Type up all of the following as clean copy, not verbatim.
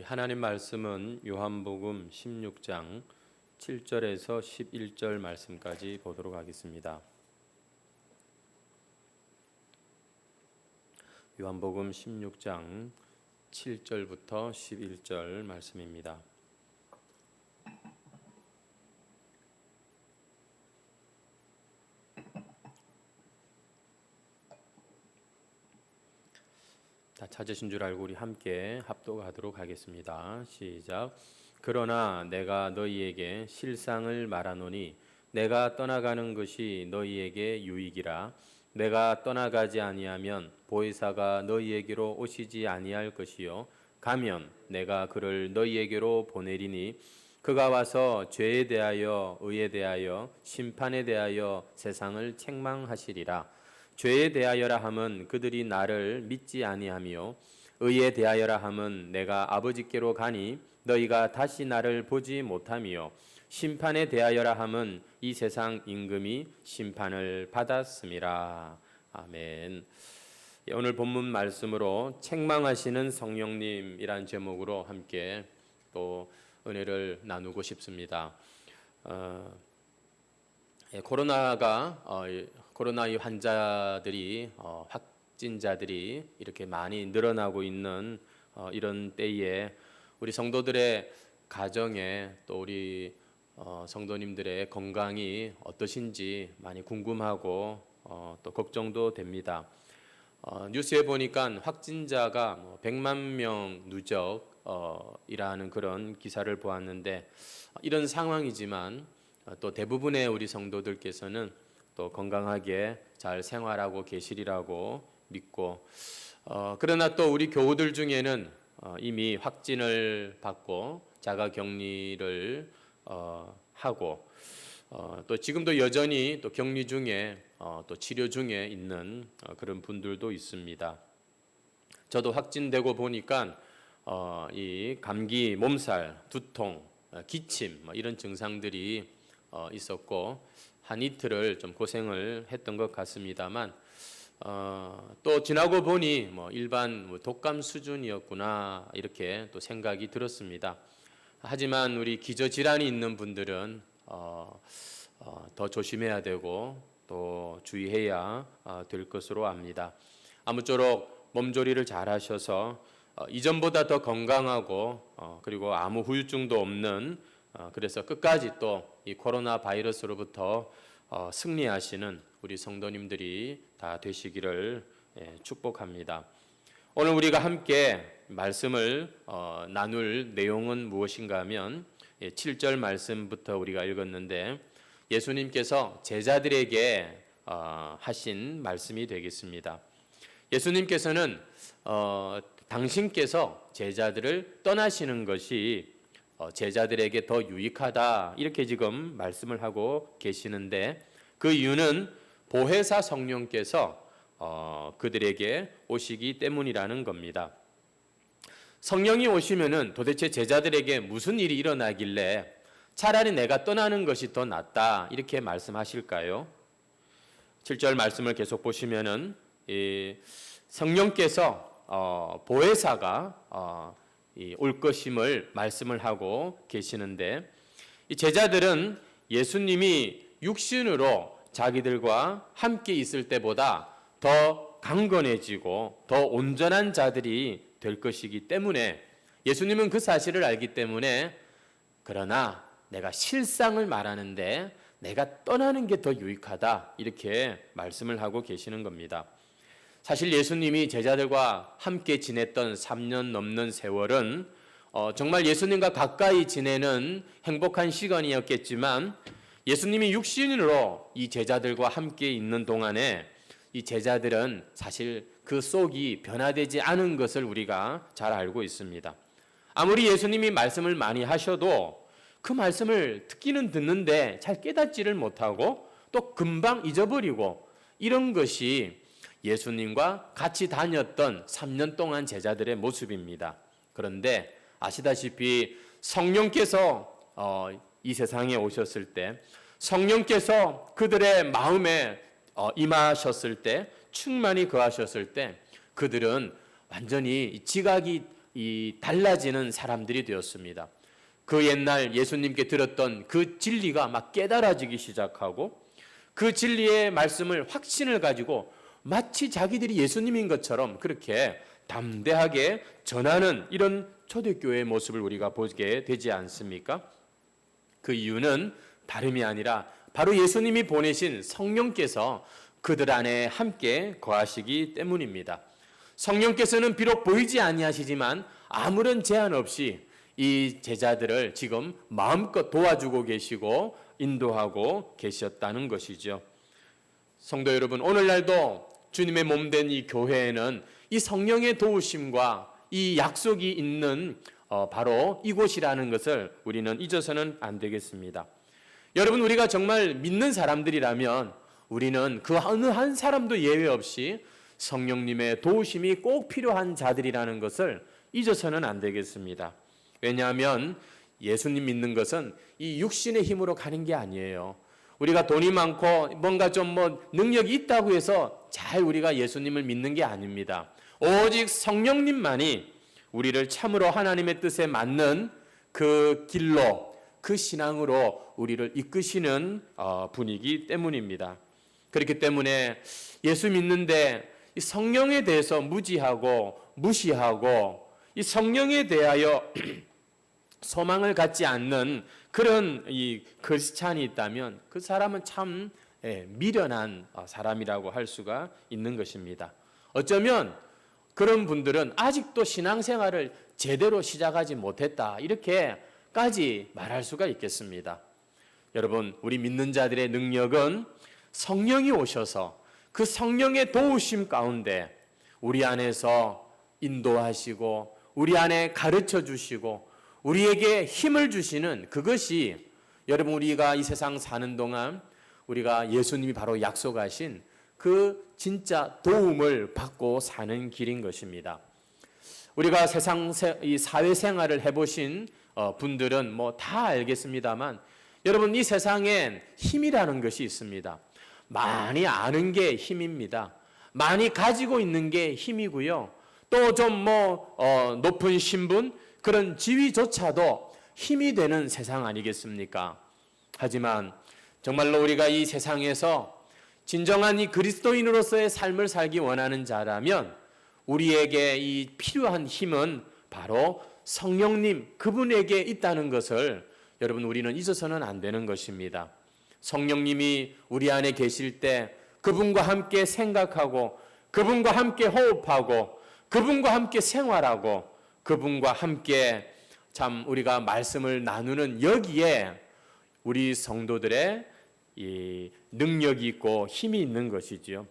하나님 말씀은 요한복음 16장 7절에서 11절 말씀까지 보도록 하겠습니다. 요한복음 16장 7절부터 11절 말씀입니다. 다 찾으신 줄 알고 우리 함께 합독하도록 하겠습니다. 시작. 그러나 내가 너희에게 실상을 말하노니 내가 떠나가는 것이 너희에게 유익이라. 내가 떠나가지 아니하면 보혜사가 너희에게로 오시지 아니할 것이요 가면 내가 그를 너희에게로 보내리니 그가 와서 죄에 대하여 의에 대하여 심판에 대하여 세상을 책망하시리라. 죄에 대하여라 함은 그들이 나를 믿지 아니하며 의에 대하여라 함은 내가 아버지께로 가니 너희가 다시 나를 보지 못하며 심판에 대하여라 함은 이 세상 임금이 심판을 받았음이라. 아멘. 오늘 본문 말씀으로 책망하시는 성령님이란 제목으로 함께 또 은혜를 나누고 싶습니다. 코로나 환자들이 확진자들이 이렇게 많이 늘어나고 있는 이런 때에 우리 성도들의 가정에 또 우리 성도님들의 건강이 어떠신지 많이 궁금하고 또 걱정도 됩니다. 뉴스에 보니까 확진자가 100만 명 누적이라는 그런 기사를 보았는데 이런 상황이지만 또 대부분의 우리 성도들께서는 또 건강하게 잘 생활하고 계시리라고 믿고 그러나 또 우리 교우들 중에는 이미 확진을 받고 자가격리를 하고 또 지금도 여전히 또 격리 중에 또 치료 중에 있는 그런 분들도 있습니다. 저도 확진되고 보니까 이 감기, 몸살, 두통, 기침 이런 증상들이 있었고 한 이틀을 좀 고생을 했던 것 같습니다만 또 지나고 보니 일반 독감 수준이었구나 이렇게 또 생각이 들었습니다. 하지만 우리 기저질환이 있는 분들은 더 조심해야 되고 또 주의해야 될 것으로 압니다. 아무쪼록 몸조리를 잘 하셔서 이전보다 더 건강하고 그리고 아무 후유증도 없는 그래서 끝까지 또 이 코로나 바이러스로부터 승리하시는 우리 성도님들이 다 되시기를 축복합니다. 오늘 우리가 함께 말씀을 나눌 내용은 무엇인가 하면 7절 말씀부터 우리가 읽었는데 예수님께서 제자들에게 하신 말씀이 되겠습니다. 예수님께서는 당신께서 제자들을 떠나시는 것이 제자들에게 더 유익하다 이렇게 지금 말씀을 하고 계시는데 그 이유는 보혜사 성령께서 그들에게 오시기 때문이라는 겁니다. 성령이 오시면은 도대체 제자들에게 무슨 일이 일어나길래 차라리 내가 떠나는 것이 더 낫다 이렇게 말씀하실까요? 7절 말씀을 계속 보시면은 성령께서 보혜사가 올 것임을 말씀을 하고 계시는데 이 제자들은 예수님이 육신으로 자기들과 함께 있을 때보다 더 강건해지고 더 온전한 자들이 될 것이기 때문에 예수님은 그 사실을 알기 때문에 그러나 내가 실상을 말하는데 내가 떠나는 게 더 유익하다 이렇게 말씀을 하고 계시는 겁니다. 사실 예수님이 제자들과 함께 지냈던 3년 넘는 세월은 정말 예수님과 가까이 지내는 행복한 시간이었겠지만 예수님이 육신으로 이 제자들과 함께 있는 동안에 이 제자들은 사실 그 속이 변화되지 않은 것을 우리가 잘 알고 있습니다. 아무리 예수님이 말씀을 많이 하셔도 그 말씀을 듣기는 듣는데 잘 깨닫지를 못하고 또 금방 잊어버리고 이런 것이 예수님과 같이 다녔던 3년 동안 제자들의 모습입니다. 그런데 아시다시피 성령께서 이 세상에 오셨을 때 성령께서 그들의 마음에 임하셨을 때 충만히 거하셨을 때 그들은 완전히 지각이 이 달라지는 사람들이 되었습니다. 그 옛날 예수님께 들었던 그 진리가 막 깨달아지기 시작하고 그 진리의 말씀을 확신을 가지고 마치 자기들이 예수님인 것처럼 그렇게 담대하게 전하는 이런 초대교회의 모습을 우리가 보게 되지 않습니까? 그 이유는 다름이 아니라 바로 예수님이 보내신 성령께서 그들 안에 함께 거하시기 때문입니다. 성령께서는 비록 보이지 아니하시지만 아무런 제한 없이 이 제자들을 지금 마음껏 도와주고 계시고 인도하고 계셨다는 것이죠. 성도 여러분, 오늘날도 주님의 몸된 이 교회에는 이 성령의 도우심과 이 약속이 있는 바로 이곳이라는 것을 우리는 잊어서는 안 되겠습니다. 여러분, 우리가 정말 믿는 사람들이라면 우리는 그 어느 한 사람도 예외 없이 성령님의 도우심이 꼭 필요한 자들이라는 것을 잊어서는 안 되겠습니다. 왜냐하면 예수님 믿는 것은 이 육신의 힘으로 가는 게 아니에요. 우리가 돈이 많고 뭔가 좀 능력이 있다고 해서 잘 우리가 예수님을 믿는 게 아닙니다. 오직 성령님만이 우리를 참으로 하나님의 뜻에 맞는 그 길로, 그 신앙으로 우리를 이끄시는 분이기 때문입니다. 그렇기 때문에 예수 믿는데 이 성령에 대해서 무지하고 무시하고 이 성령에 대하여 소망을 갖지 않는 그런 이 크리스찬이 있다면 그 사람은 참 미련한 사람이라고 할 수가 있는 것입니다. 어쩌면 그런 분들은 아직도 신앙생활을 제대로 시작하지 못했다, 이렇게까지 말할 수가 있겠습니다. 여러분, 우리 믿는 자들의 능력은 성령이 오셔서 그 성령의 도우심 가운데 우리 안에서 인도하시고 우리 안에 가르쳐 주시고 우리에게 힘을 주시는 그것이, 여러분, 우리가 이 세상 사는 동안 우리가 예수님이 바로 약속하신 그 진짜 도움을 받고 사는 길인 것입니다. 우리가 이 사회생활을 해보신 분들은 다 알겠습니다만, 여러분, 이 세상엔 힘이라는 것이 있습니다. 많이 아는 게 힘입니다. 많이 가지고 있는 게 힘이고요. 또 좀 높은 신분, 그런 지위조차도 힘이 되는 세상 아니겠습니까? 하지만 정말로 우리가 이 세상에서 진정한 이 그리스도인으로서의 삶을 살기 원하는 자라면 우리에게 이 필요한 힘은 바로 성령님, 그분에게 있다는 것을 여러분, 우리는 잊어서는 안 되는 것입니다. 성령님이 우리 안에 계실 때 그분과 함께 생각하고 그분과 함께 호흡하고 그분과 함께 생활하고 그분과 함께 참 우리가 말씀을 나누는 여기에 우리 성도들의 이 능력이 있고 힘이 있는 것이지요.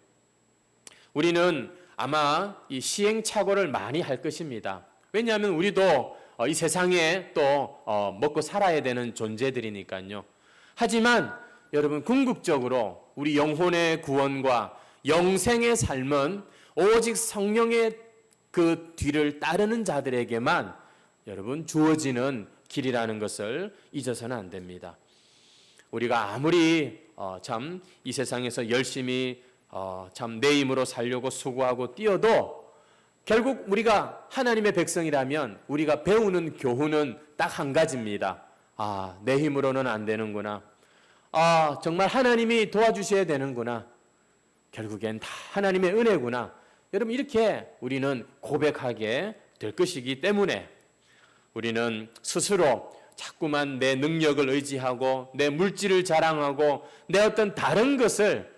우리는 아마 이 시행착오를 많이 할 것입니다. 왜냐하면 우리도 이 세상에 또 먹고 살아야 되는 존재들이니까요. 하지만 여러분, 궁극적으로 우리 영혼의 구원과 영생의 삶은 오직 성령의 그 뒤를 따르는 자들에게만 여러분 주어지는 길이라는 것을 잊어서는 안 됩니다. 우리가 아무리 참 이 세상에서 열심히 참 내 힘으로 살려고 수고하고 뛰어도 결국 우리가 하나님의 백성이라면 우리가 배우는 교훈은 딱 한 가지입니다. 내 힘으로는 안 되는구나. 정말 하나님이 도와주셔야 되는구나. 결국엔 다 하나님의 은혜구나. 여러분, 이렇게 우리는 고백하게 될 것이기 때문에 우리는 스스로 자꾸만 내 능력을 의지하고 내 물질을 자랑하고 내 어떤 다른 것을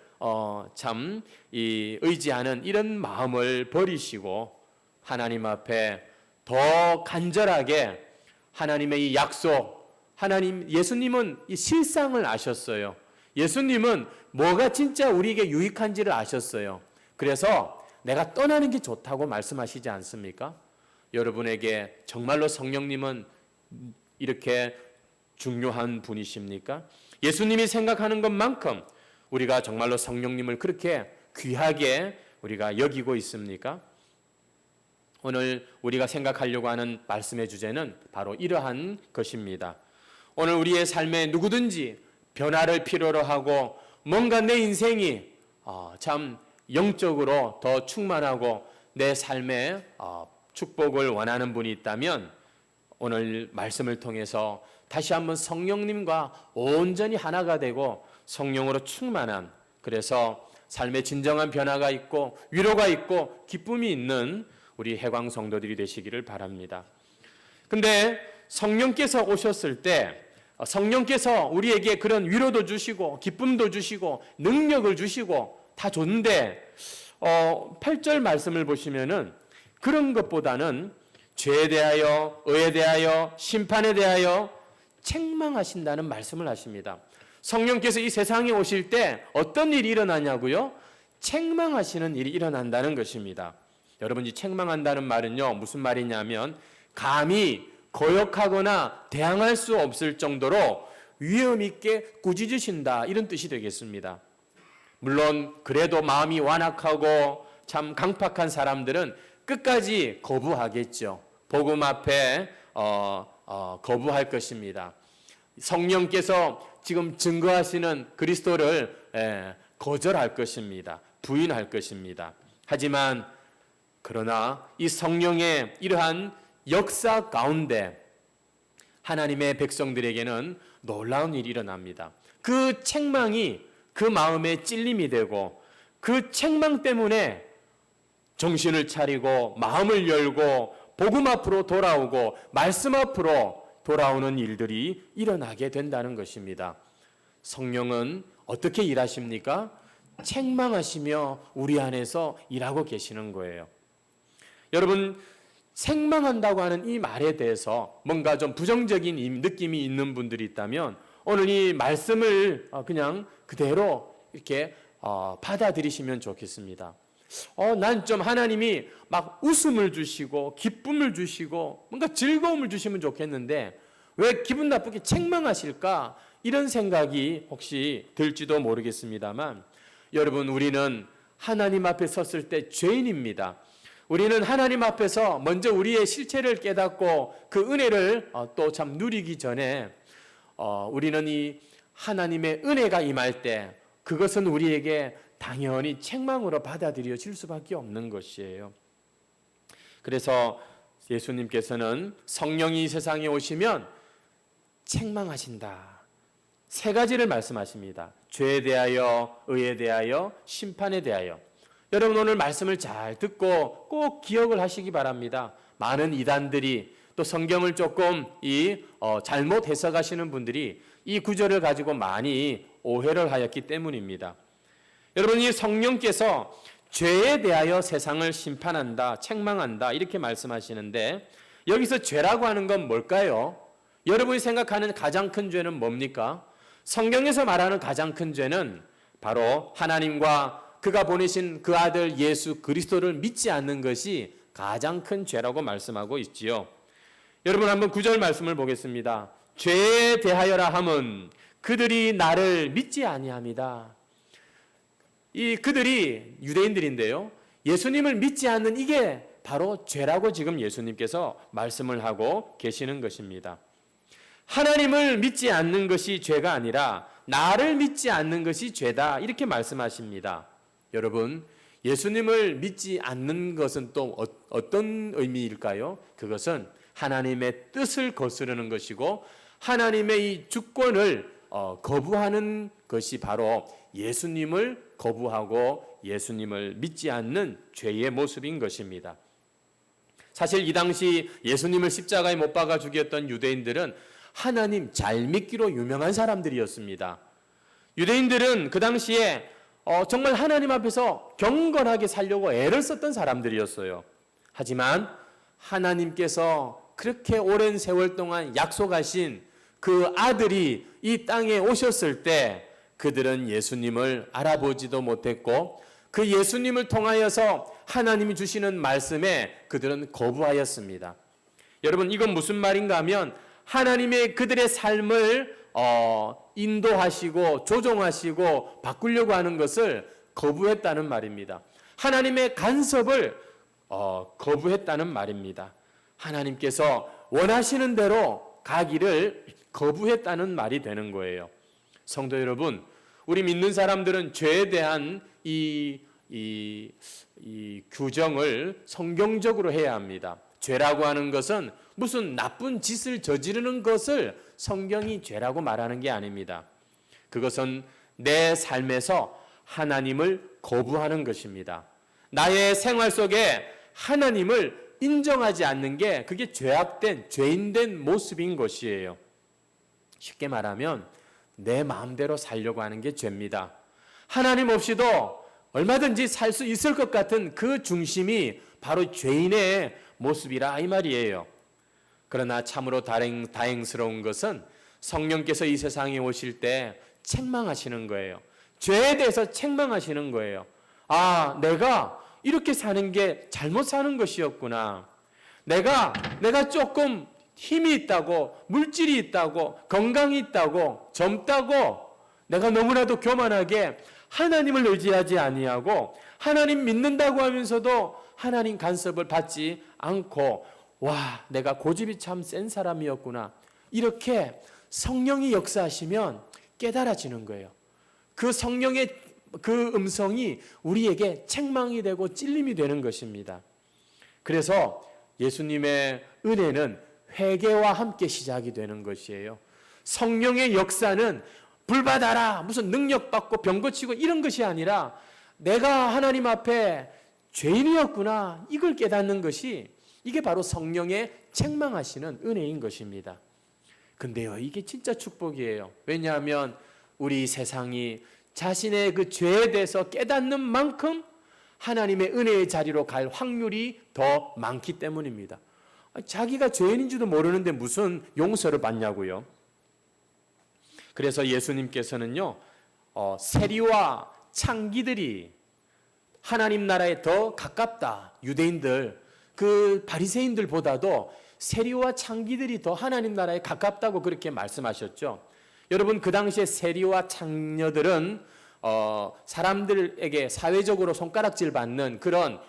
의지하는 이런 마음을 버리시고 하나님 앞에 더 간절하게 하나님의 이 약속, 예수님은 이 실상을 아셨어요. 예수님은 뭐가 진짜 우리에게 유익한지를 아셨어요. 그래서 내가 떠나는 게 좋다고 말씀하시지 않습니까? 여러분에게 정말로 성령님은 이렇게 중요한 분이십니까? 예수님이 생각하는 것만큼 우리가 정말로 성령님을 그렇게 귀하게 우리가 여기고 있습니까? 오늘 우리가 생각하려고 하는 말씀의 주제는 바로 이러한 것입니다. 오늘 우리의 삶에 누구든지 변화를 필요로 하고 뭔가 내 인생이 참 영적으로 더 충만하고 내 삶에 축복을 원하는 분이 있다면 오늘 말씀을 통해서 다시 한번 성령님과 온전히 하나가 되고 성령으로 충만한, 그래서 삶의 진정한 변화가 있고 위로가 있고 기쁨이 있는 우리 해광 성도들이 되시기를 바랍니다. 근데 성령께서 오셨을 때 성령께서 우리에게 그런 위로도 주시고 기쁨도 주시고 능력을 주시고 다 좋은데 8절 말씀을 보시면은 그런 것보다는 죄에 대하여, 의에 대하여, 심판에 대하여 책망하신다는 말씀을 하십니다. 성령께서 이 세상에 오실 때 어떤 일이 일어나냐고요? 책망하시는 일이 일어난다는 것입니다. 여러분, 이 책망한다는 말은요, 무슨 말이냐면 감히 거역하거나 대항할 수 없을 정도로 위험 있게 꾸짖으신다, 이런 뜻이 되겠습니다. 물론 그래도 마음이 완악하고 참 강팍한 사람들은 끝까지 거부하겠죠. 복음 앞에 거부할 것입니다. 성령께서 지금 증거하시는 그리스도를 거절할 것입니다. 부인할 것입니다. 하지만 그러나 이 성령의 이러한 역사 가운데 하나님의 백성들에게는 놀라운 일이 일어납니다. 그 책망이 그 마음의 찔림이 되고 그 책망 때문에 정신을 차리고 마음을 열고 복음 앞으로 돌아오고 말씀 앞으로 돌아오는 일들이 일어나게 된다는 것입니다. 성령은 어떻게 일하십니까? 책망하시며 우리 안에서 일하고 계시는 거예요. 여러분, 책망한다고 하는 이 말에 대해서 뭔가 좀 부정적인 느낌이 있는 분들이 있다면 오늘 이 말씀을 그냥 그대로 이렇게 받아들이시면 좋겠습니다. 난 좀 하나님이 막 웃음을 주시고 기쁨을 주시고 뭔가 즐거움을 주시면 좋겠는데 왜 기분 나쁘게 책망하실까? 이런 생각이 혹시 들지도 모르겠습니다만 여러분, 우리는 하나님 앞에 섰을 때 죄인입니다. 우리는 하나님 앞에서 먼저 우리의 실체를 깨닫고 그 은혜를 또 참 누리기 전에 우리는 이 하나님의 은혜가 임할 때 그것은 우리에게 당연히 책망으로 받아들여질 수밖에 없는 것이에요. 그래서 예수님께서는 성령이 이 세상에 오시면 책망하신다. 세 가지를 말씀하십니다. 죄에 대하여, 의에 대하여, 심판에 대하여. 여러분, 오늘 말씀을 잘 듣고 꼭 기억을 하시기 바랍니다. 많은 이단들이 또 성경을 조금 잘못 해석하시는 분들이 이 구절을 가지고 많이 오해를 하였기 때문입니다. 여러분, 이 성령께서 죄에 대하여 세상을 심판한다, 책망한다 이렇게 말씀하시는데 여기서 죄라고 하는 건 뭘까요? 여러분이 생각하는 가장 큰 죄는 뭡니까? 성경에서 말하는 가장 큰 죄는 바로 하나님과 그가 보내신 그 아들 예수 그리스도를 믿지 않는 것이 가장 큰 죄라고 말씀하고 있지요. 여러분, 한번 9절 말씀을 보겠습니다. 죄에 대하여라 함은 그들이 나를 믿지 아니함이다. 이 그들이 유대인들인데요, 예수님을 믿지 않는 이게 바로 죄라고 지금 예수님께서 말씀을 하고 계시는 것입니다. 하나님을 믿지 않는 것이 죄가 아니라 나를 믿지 않는 것이 죄다, 이렇게 말씀하십니다. 여러분, 예수님을 믿지 않는 것은 또 어떤 의미일까요? 그것은 하나님의 뜻을 거스르는 것이고 하나님의 이 주권을 거부하는 것이 바로 예수님을 거부하고 예수님을 믿지 않는 죄의 모습인 것입니다. 사실 이 당시 예수님을 십자가에 못 박아 죽였던 유대인들은 하나님 잘 믿기로 유명한 사람들이었습니다. 유대인들은 그 당시에 정말 하나님 앞에서 경건하게 살려고 애를 썼던 사람들이었어요. 하지만 하나님께서 그렇게 오랜 세월 동안 약속하신 그 아들이 이 땅에 오셨을 때 그들은 예수님을 알아보지도 못했고 그 예수님을 통하여서 하나님이 주시는 말씀에 그들은 거부하였습니다. 여러분, 이건 무슨 말인가 하면 하나님의 그들의 삶을 인도하시고 조종하시고 바꾸려고 하는 것을 거부했다는 말입니다. 하나님의 간섭을 거부했다는 말입니다. 하나님께서 원하시는 대로 가기를 거부했다는 말이 되는 거예요. 성도 여러분, 우리 믿는 사람들은 죄에 대한 이 이 규정을 성경적으로 해야 합니다. 죄라고 하는 것은 무슨 나쁜 짓을 저지르는 것을 성경이 죄라고 말하는 게 아닙니다. 그것은 내 삶에서 하나님을 거부하는 것입니다. 나의 생활 속에 하나님을 인정하지 않는 게 그게 죄악된, 죄인된 모습인 것이에요. 쉽게 말하면 내 마음대로 살려고 하는 게 죄입니다. 하나님 없이도 얼마든지 살 수 있을 것 같은 그 중심이 바로 죄인의 모습이라 이 말이에요. 그러나 참으로 다행스러운 것은 성령께서 이 세상에 오실 때 책망하시는 거예요. 죄에 대해서 책망하시는 거예요. 아, 내가 이렇게 사는 게 잘못 사는 것이었구나. 내가 조금 힘이 있다고, 물질이 있다고, 건강이 있다고, 젊다고 내가 너무나도 교만하게 하나님을 의지하지 아니하고 하나님 믿는다고 하면서도 하나님 간섭을 받지 않고 와, 내가 고집이 참 센 사람이었구나. 이렇게 성령이 역사하시면 깨달아지는 거예요. 그 성령의 그 음성이 우리에게 책망이 되고 찔림이 되는 것입니다. 그래서 예수님의 은혜는 회개와 함께 시작이 되는 것이에요. 성령의 역사는 불 받아라, 무슨 능력 받고 병 고치고 이런 것이 아니라 내가 하나님 앞에 죄인이었구나, 이걸 깨닫는 것이 이게 바로 성령의 책망하시는 은혜인 것입니다. 근데요, 이게 진짜 축복이에요. 왜냐하면 우리 세상이 자신의 그 죄에 대해서 깨닫는 만큼 하나님의 은혜의 자리로 갈 확률이 더 많기 때문입니다. 자기가 죄인인지도 모르는데 무슨 용서를 받냐고요. 그래서 예수님께서는요, 세리와 창기들이 하나님 나라에 더 가깝다. 유대인들, 그 바리새인들보다도 세리와 창기들이 더 하나님 나라에 가깝다고 그렇게 말씀하셨죠. 여러분, 그 당시에 세리와 창녀들은 사람들에게 사회적으로 손가락질 받는 그런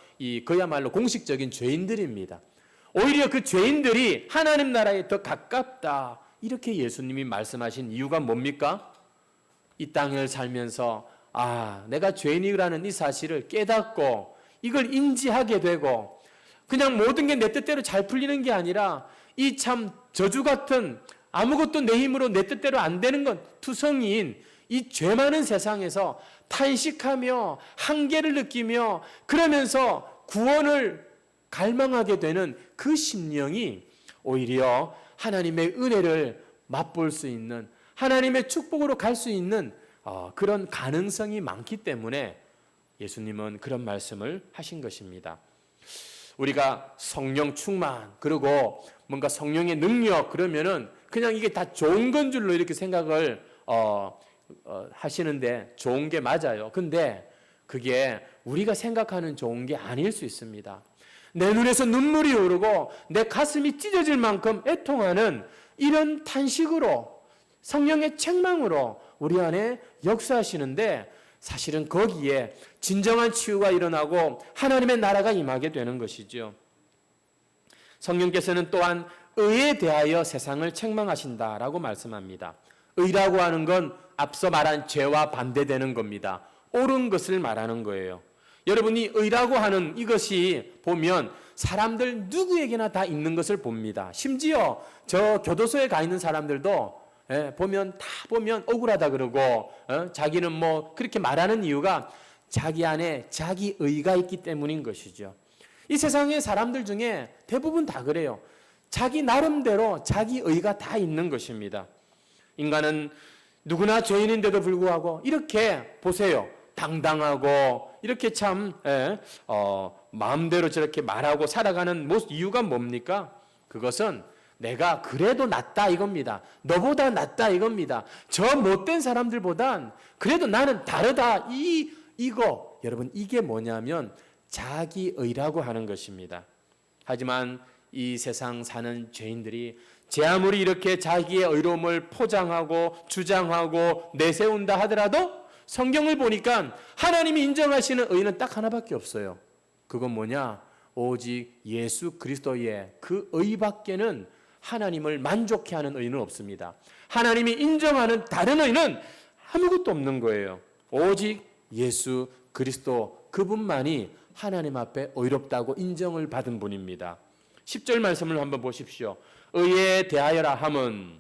그야말로 공식적인 죄인들입니다. 오히려 그 죄인들이 하나님 나라에 더 가깝다. 이렇게 예수님이 말씀하신 이유가 뭡니까? 이 땅을 살면서 내가 죄인이라는 이 사실을 깨닫고 이걸 인지하게 되고 그냥 모든 게 내 뜻대로 잘 풀리는 게 아니라 이 참 저주 같은 아무것도 내 힘으로 내 뜻대로 안 되는 건 투성이인 이 죄 많은 세상에서 탄식하며 한계를 느끼며 그러면서 구원을 갈망하게 되는 그 심령이 오히려 하나님의 은혜를 맛볼 수 있는 하나님의 축복으로 갈 수 있는 그런 가능성이 많기 때문에 예수님은 그런 말씀을 하신 것입니다. 우리가 성령 충만 그리고 뭔가 성령의 능력 그러면은 그냥 이게 다 좋은 건 줄로 이렇게 생각을 하시는데 좋은 게 맞아요. 근데 그게 우리가 생각하는 좋은 게 아닐 수 있습니다. 내 눈에서 눈물이 흐르고 내 가슴이 찢어질 만큼 애통하는 이런 탄식으로 성령의 책망으로 우리 안에 역사하시는데 사실은 거기에 진정한 치유가 일어나고 하나님의 나라가 임하게 되는 것이죠. 성령께서는 또한 의에 대하여 세상을 책망하신다라고 말씀합니다. 의라고 하는 건 앞서 말한 죄와 반대되는 겁니다. 옳은 것을 말하는 거예요. 여러분이 의라고 하는 이것이 보면 사람들 누구에게나 다 있는 것을 봅니다. 심지어 저 교도소에 가 있는 사람들도 보면 억울하다 그러고 자기는 뭐 그렇게 말하는 이유가 자기 안에 자기 의가 있기 때문인 것이죠. 이 세상의 사람들 중에 대부분 다 그래요. 자기 나름대로 자기 의가 다 있는 것입니다. 인간은 누구나 죄인인데도 불구하고 이렇게 보세요. 당당하고 이렇게 참 마음대로 저렇게 말하고 살아가는 이유가 뭡니까? 그것은 내가 그래도 낫다 이겁니다. 너보다 낫다 이겁니다. 저 못된 사람들보단 그래도 나는 다르다 이거 여러분 이게 뭐냐면 자기의라고 하는 것입니다. 하지만 이 세상 사는 죄인들이 제 아무리 이렇게 자기의 의로움을 포장하고 주장하고 내세운다 하더라도 성경을 보니까 하나님이 인정하시는 의는 딱 하나밖에 없어요. 그건 뭐냐? 오직 예수 그리스도의 그 의밖에는 하나님을 만족해 하는 의는 없습니다. 하나님이 인정하는 다른 의는 아무것도 없는 거예요. 오직 예수 그리스도 그분만이 하나님 앞에 의롭다고 인정을 받은 분입니다. 10절 말씀을 한번 보십시오. 의에 대하여라 함은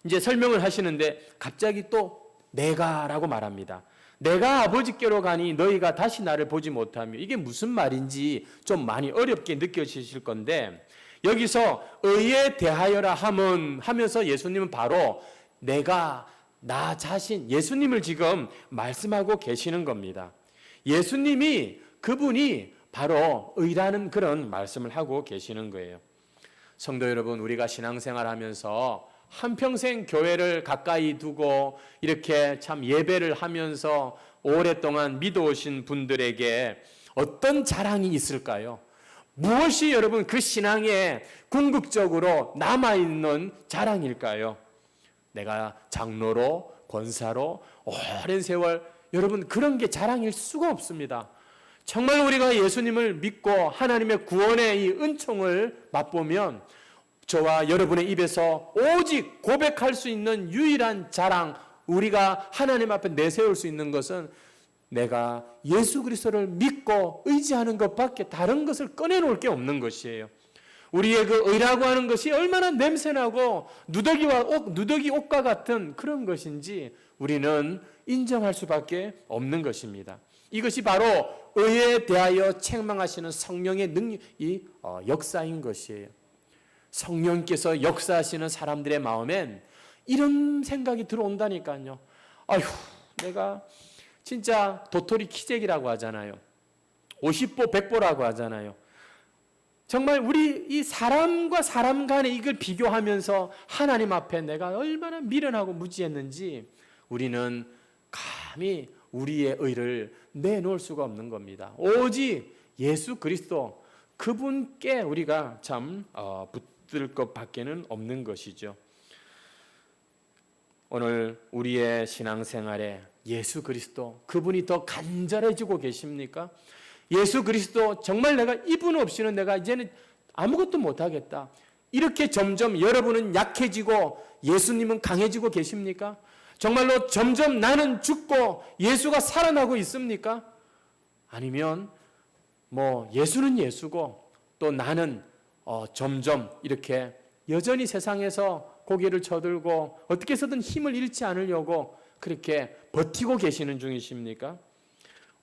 이제 설명을 하시는데 갑자기 또 내가라고 말합니다. 내가 아버지께로 가니 너희가 다시 나를 보지 못하며, 이게 무슨 말인지 좀 많이 어렵게 느껴지실 건데, 여기서 의에 대하여라 함은 하면서 예수님은 바로 내가 나 자신, 예수님을 지금 말씀하고 계시는 겁니다. 예수님이, 그분이 바로 의라는 그런 말씀을 하고 계시는 거예요. 성도 여러분, 우리가 신앙생활 하면서 한평생 교회를 가까이 두고 이렇게 참 예배를 하면서 오랫동안 믿어오신 분들에게 어떤 자랑이 있을까요? 무엇이 여러분 그 신앙에 궁극적으로 남아있는 자랑일까요? 내가 장로로, 권사로 오랜 세월, 여러분 그런 게 자랑일 수가 없습니다. 정말 우리가 예수님을 믿고 하나님의 구원의 이 은총을 맛보면 저와 여러분의 입에서 오직 고백할 수 있는 유일한 자랑, 우리가 하나님 앞에 내세울 수 있는 것은 내가 예수 그리스도를 믿고 의지하는 것밖에 다른 것을 꺼내놓을 게 없는 것이에요. 우리의 그 의라고 하는 것이 얼마나 냄새나고 누더기 옷과 같은 그런 것인지 우리는 인정할 수밖에 없는 것입니다. 이것이 바로 의에 대하여 책망하시는 성령의 능력이 역사인 것이에요. 성령께서 역사하시는 사람들의 마음엔 이런 생각이 들어온다니까요. 아휴, 내가 진짜 도토리 키재기라고 하잖아요. 50보 100보라고 하잖아요. 정말 우리 이 사람과 사람 간에 이걸 비교하면서 하나님 앞에 내가 얼마나 미련하고 무지했는지 우리는 감히 우리의 의를 내놓을 수가 없는 겁니다. 오직 예수 그리스도 그분께 우리가 참 붙들 것밖에는 없는 것이죠. 오늘 우리의 신앙생활에 예수 그리스도 그분이 더 간절해지고 계십니까? 예수 그리스도 정말 내가 이분 없이는 내가 이제는 아무것도 못하겠다. 이렇게 점점 여러분은 약해지고 예수님은 강해지고 계십니까? 정말로 점점 나는 죽고 예수가 살아나고 있습니까? 아니면 예수는 예수고 또 나는 점점 이렇게 여전히 세상에서 고개를 쳐들고 어떻게 해서든 힘을 잃지 않으려고 그렇게 버티고 계시는 중이십니까?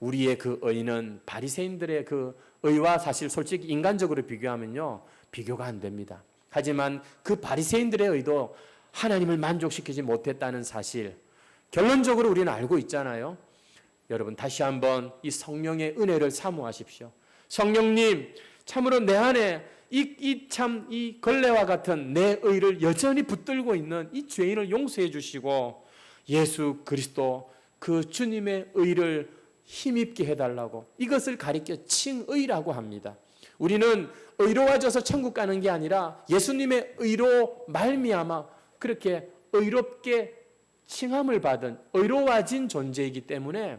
우리의 그 의는 바리새인들의 그 의와 사실 솔직히 인간적으로 비교하면요, 비교가 안 됩니다. 하지만 그 바리새인들의 의도 하나님을 만족시키지 못했다는 사실, 결론적으로 우리는 알고 있잖아요. 여러분 다시 한번 이 성령의 은혜를 사모하십시오. 성령님, 참으로 내 안에 이 걸레와 같은 내 의를 여전히 붙들고 있는 이 죄인을 용서해 주시고 예수 그리스도 그 주님의 의를 힘입게 해달라고, 이것을 가리켜 칭의라고 합니다. 우리는 의로워져서 천국 가는 게 아니라 예수님의 의로 말미암아 그렇게 의롭게 칭함을 받은 의로워진 존재이기 때문에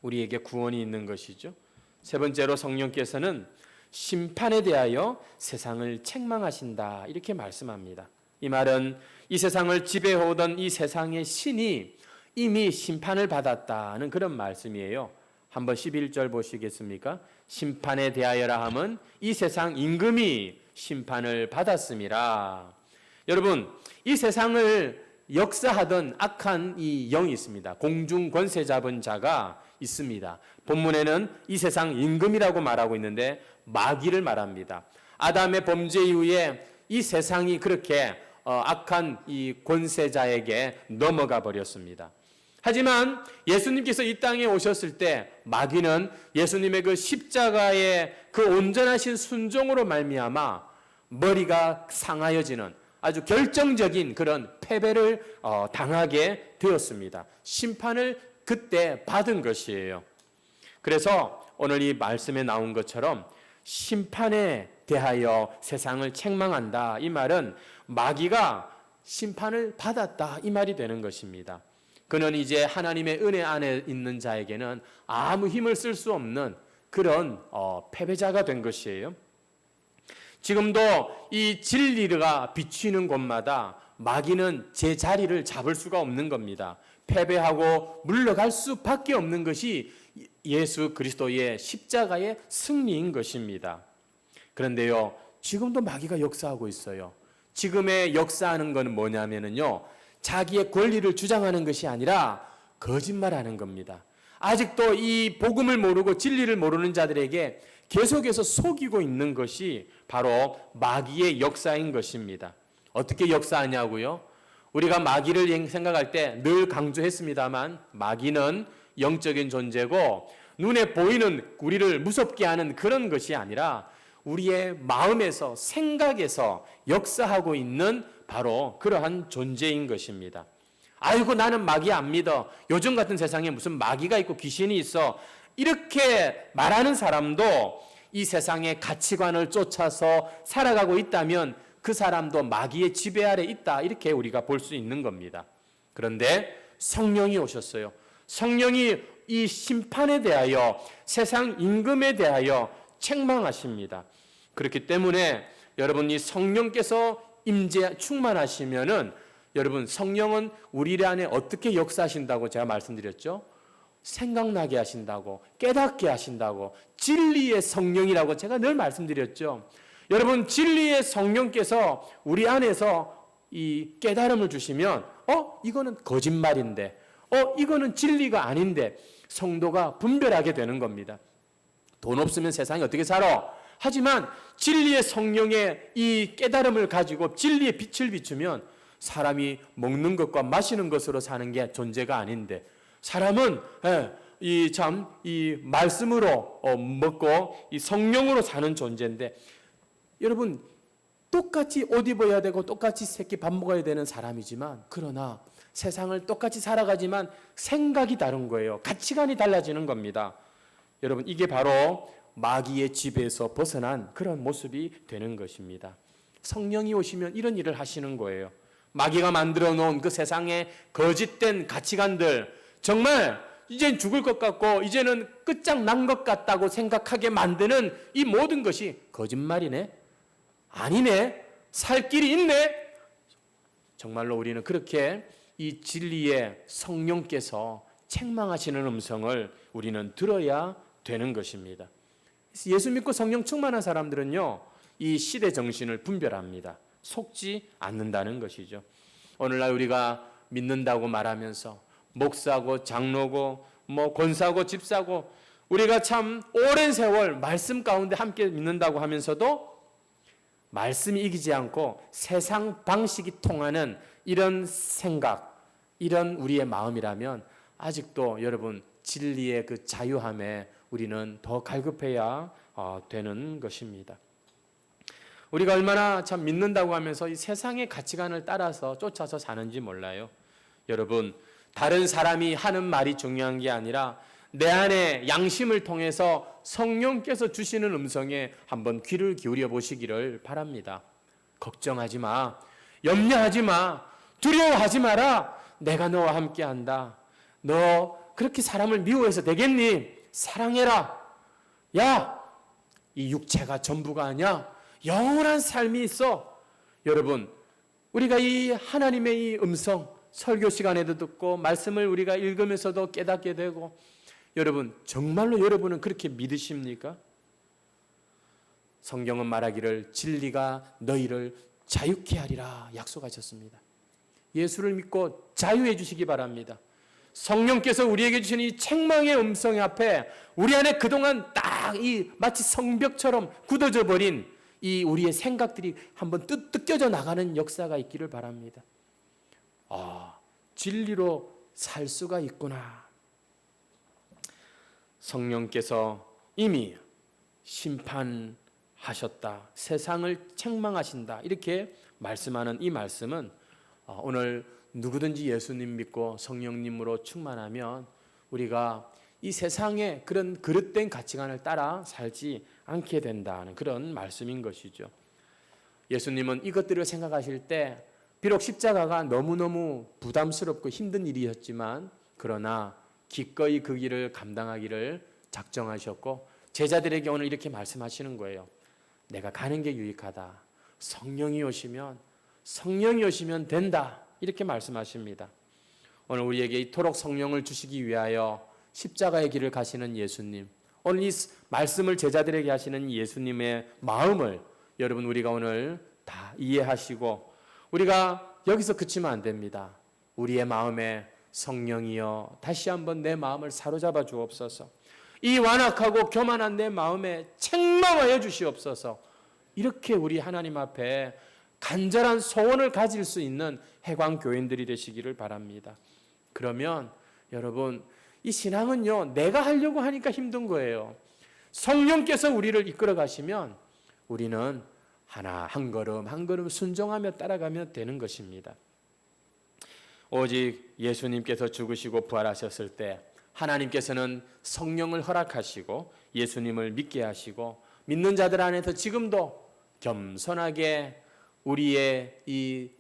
우리에게 구원이 있는 것이죠. 세 번째로 성령께서는 심판에 대하여 세상을 책망하신다 이렇게 말씀합니다. 이 말은 이 세상을 지배해오던 이 세상의 신이 이미 심판을 받았다는 그런 말씀이에요. 한번 11절 보시겠습니까? 심판에 대하여라 함은 이 세상 임금이 심판을 받았음이라. 여러분, 이 세상을 역사하던 악한 이 영이 있습니다. 공중 권세 잡은 자가 있습니다. 본문에는 이 세상 임금이라고 말하고 있는데 마귀를 말합니다. 아담의 범죄 이후에 이 세상이 그렇게 악한 이 권세자에게 넘어가 버렸습니다. 하지만 예수님께서 이 땅에 오셨을 때 마귀는 예수님의 그 십자가의 그 온전하신 순종으로 말미암아 머리가 상하여지는 아주 결정적인 그런 패배를 당하게 되었습니다. 심판을 그때 받은 것이에요. 그래서 오늘 이 말씀에 나온 것처럼 심판에 대하여 세상을 책망한다, 이 말은 마귀가 심판을 받았다 이 말이 되는 것입니다. 그는 이제 하나님의 은혜 안에 있는 자에게는 아무 힘을 쓸 수 없는 그런 패배자가 된 것이에요. 지금도 이 진리가 비추는 곳마다 마귀는 제 자리를 잡을 수가 없는 겁니다. 패배하고 물러갈 수밖에 없는 것이 예수 그리스도의 십자가의 승리인 것입니다. 그런데요, 지금도 마귀가 역사하고 있어요. 지금의 역사하는 것은 뭐냐면요, 자기의 권리를 주장하는 것이 아니라 거짓말하는 겁니다. 아직도 이 복음을 모르고 진리를 모르는 자들에게 계속해서 속이고 있는 것이 바로 마귀의 역사인 것입니다. 어떻게 역사하냐고요? 우리가 마귀를 생각할 때 늘 강조했습니다만, 마귀는 영적인 존재고 눈에 보이는 우리를 무섭게 하는 그런 것이 아니라 우리의 마음에서, 생각에서 역사하고 있는 바로 그러한 존재인 것입니다. 아이고, 나는 마귀 안 믿어. 요즘 같은 세상에 무슨 마귀가 있고 귀신이 있어. 이렇게 말하는 사람도 이 세상의 가치관을 쫓아서 살아가고 있다면 그 사람도 마귀의 지배 아래 있다, 이렇게 우리가 볼 수 있는 겁니다. 그런데 성령이 오셨어요. 성령이 이 심판에 대하여, 세상 임금에 대하여 책망하십니다. 그렇기 때문에 여러분, 이 성령께서 충만하시면은, 여러분, 성령은 우리 안에 어떻게 역사하신다고 제가 말씀드렸죠? 생각나게 하신다고, 깨닫게 하신다고, 진리의 성령이라고 제가 늘 말씀드렸죠. 여러분, 진리의 성령께서 우리 안에서 이 깨달음을 주시면, 이거는 거짓말인데, 이거는 진리가 아닌데, 성도가 분별하게 되는 겁니다. 돈 없으면 세상이 어떻게 살아? 하지만 진리의 성령의 이 깨달음을 가지고 진리의 빛을 비추면 사람이 먹는 것과 마시는 것으로 사는 게 존재가 아닌데, 사람은 이 말씀으로 먹고 이 성령으로 사는 존재인데, 여러분, 똑같이 옷 입어야 되고 똑같이 새끼 밥 먹어야 되는 사람이지만, 그러나 세상을 똑같이 살아가지만 생각이 다른 거예요. 가치관이 달라지는 겁니다. 여러분, 이게 바로 마귀의 지배에서 벗어난 그런 모습이 되는 것입니다. 성령이 오시면 이런 일을 하시는 거예요. 마귀가 만들어 놓은 그 세상의 거짓된 가치관들, 정말 이젠 죽을 것 같고 이제는 끝장난 것 같다고 생각하게 만드는 이 모든 것이 거짓말이네, 아니네, 살 길이 있네. 정말로 우리는 그렇게 이 진리의 성령께서 책망하시는 음성을 우리는 들어야 되는 것입니다. 예수 믿고 성령 충만한 사람들은요, 이 시대 정신을 분별합니다. 속지 않는다는 것이죠. 오늘날 우리가 믿는다고 말하면서 목사고 장로고 권사고 집사고 우리가 참 오랜 세월 말씀 가운데 함께 믿는다고 하면서도 말씀이 이기지 않고 세상 방식이 통하는 이런 생각, 이런 우리의 마음이라면 아직도 여러분, 진리의 그 자유함에 우리는 더 갈급해야 되는 것입니다. 우리가 얼마나 참 믿는다고 하면서 이 세상의 가치관을 따라서 쫓아서 사는지 몰라요. 여러분, 다른 사람이 하는 말이 중요한 게 아니라 내 안에 양심을 통해서 성령께서 주시는 음성에 한번 귀를 기울여 보시기를 바랍니다. 걱정하지 마, 염려하지 마, 두려워하지 마라. 내가 너와 함께 한다. 너 그렇게 사람을 미워해서 되겠니? 사랑해라. 야, 이 육체가 전부가 아니야. 영원한 삶이 있어. 여러분, 우리가 이 하나님의 이 음성, 설교 시간에도 듣고 말씀을 우리가 읽으면서도 깨닫게 되고, 여러분, 정말로 여러분은 그렇게 믿으십니까? 성경은 말하기를 진리가 너희를 자유케 하리라 약속하셨습니다. 예수를 믿고 자유해 주시기 바랍니다. 성령께서 우리에게 주신 이 책망의 음성 앞에 우리 안에 그동안 딱 이 마치 성벽처럼 굳어져 버린 이 우리의 생각들이 한번 뜯겨져 나가는 역사가 있기를 바랍니다. 진리로 살 수가 있구나. 성령께서 이미 심판하셨다, 세상을 책망하신다, 이렇게 말씀하는 이 말씀은 오늘 누구든지 예수님 믿고 성령님으로 충만하면 우리가 이 세상의 그런 그릇된 가치관을 따라 살지 않게 된다는 그런 말씀인 것이죠. 예수님은 이것들을 생각하실 때 비록 십자가가 너무너무 부담스럽고 힘든 일이었지만, 그러나 기꺼이 그 길을 감당하기를 작정하셨고 제자들에게 오늘 이렇게 말씀하시는 거예요. 내가 가는 게 유익하다. 성령이 오시면 된다. 이렇게 말씀하십니다. 오늘 우리에게 이토록 성령을 주시기 위하여 십자가의 길을 가시는 예수님, 오늘 이 말씀을 제자들에게 하시는 예수님의 마음을 여러분 우리가 오늘 다 이해하시고, 우리가 여기서 그치면 안 됩니다. 우리의 마음에 성령이여 다시 한번 내 마음을 사로잡아 주옵소서. 이 완악하고 교만한 내 마음에 책망하여 주시옵소서. 이렇게 우리 하나님 앞에 간절한 소원을 가질 수 있는 해광 교인들이 되시기를 바랍니다. 그러면 여러분, 이 신앙은요, 내가 하려고 하니까 힘든 거예요. 성령께서 우리를 이끌어 가시면 우리는 한 걸음 한 걸음 순종하며 따라가면 되는 것입니다. 오직 예수님께서 죽으시고 부활하셨을 때 하나님께서는 성령을 허락하시고 예수님을 믿게 하시고, 믿는 자들 안에서 지금도 겸손하게 우리의 이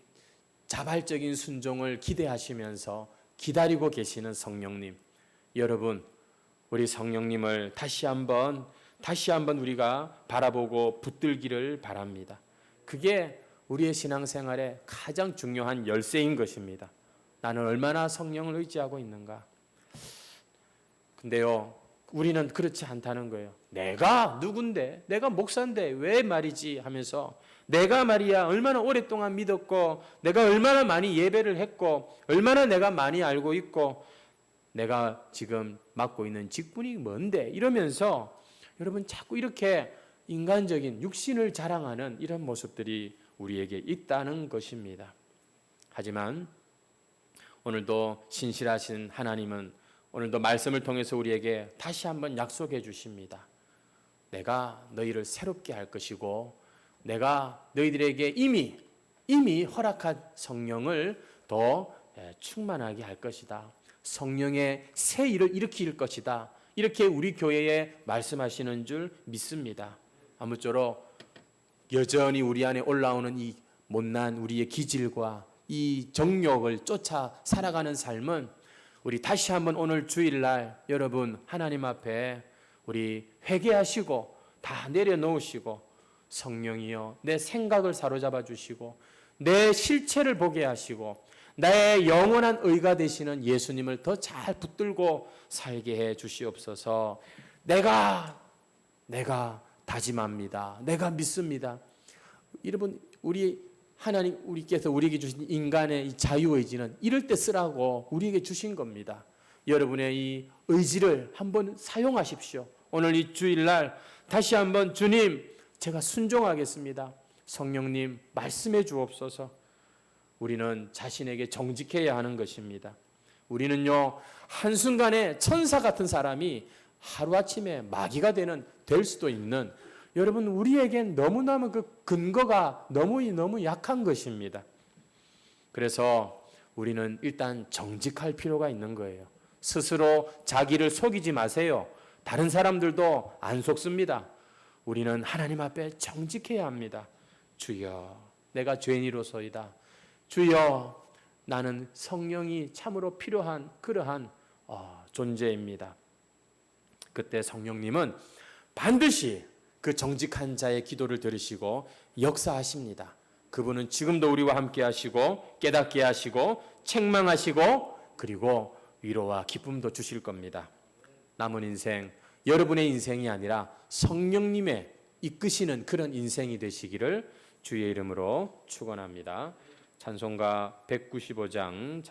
자발적인 순종을 기대하시면서 기다리고 계시는 성령님, 여러분, 우리 성령님을 다시 한번 우리가 바라보고 붙들기를 바랍니다. 그게 우리의 신앙생활의 가장 중요한 열쇠인 것입니다. 나는 얼마나 성령을 의지하고 있는가? 근데요, 우리는 그렇지 않다는 거예요. 내가 누군데, 내가 목사인데 왜 말이지 하면서, 내가 말이야 얼마나 오랫동안 믿었고, 내가 얼마나 많이 예배를 했고, 얼마나 내가 많이 알고 있고, 내가 지금 맡고 있는 직분이 뭔데, 이러면서 여러분 자꾸 이렇게 인간적인 육신을 자랑하는 이런 모습들이 우리에게 있다는 것입니다. 하지만 오늘도 신실하신 하나님은 오늘도 말씀을 통해서 우리에게 다시 한번 약속해 주십니다. 내가 너희를 새롭게 할 것이고, 내가 너희들에게 이미 허락한 성령을 더 충만하게 할 것이다. 성령의 새 일을 일으킬 것이다. 이렇게 우리 교회에 말씀하시는 줄 믿습니다. 아무쪼록 여전히 우리 안에 올라오는 이 못난 우리의 기질과 이 정욕을 쫓아 살아가는 삶은, 우리 다시 한번 오늘 주일날 여러분 하나님 앞에 우리 회개하시고 다 내려놓으시고, 성령이여 내 생각을 사로잡아 주시고 내 실체를 보게 하시고 나의 영원한 의가 되시는 예수님을 더 잘 붙들고 살게 해 주시옵소서. 내가 다짐합니다. 내가 믿습니다. 여러분, 우리께서 우리에게 주신 인간의 이 자유의지는 이럴 때 쓰라고 우리에게 주신 겁니다. 여러분의 이 의지를 한번 사용하십시오. 오늘 이 주일날 다시 한번 주님, 제가 순종하겠습니다. 성령님 말씀해 주옵소서. 우리는 자신에게 정직해야 하는 것입니다. 우리는요, 한순간에 천사 같은 사람이 하루아침에 마귀가 될 수도 있는, 여러분 우리에겐 너무너무 그 근거가 너무 약한 것입니다. 그래서 우리는 일단 정직할 필요가 있는 거예요. 스스로 자기를 속이지 마세요. 다른 사람들도 안 속습니다. 우리는 하나님 앞에 정직해야 합니다. 주여, 내가 죄인이로소이다. 주여, 나는 성령이 참으로 필요한 그러한 존재입니다. 그때 성령님은 반드시 그 정직한 자의 기도를 들으시고 역사하십니다. 그분은 지금도 우리와 함께 하시고 깨닫게 하시고 책망하시고 그리고 위로와 기쁨도 주실 겁니다. 남은 인생, 여러분의 인생이 아니라 성령님의 이끄시는 그런 인생이 되시기를 주의 이름으로 축원합니다. 찬송가 195장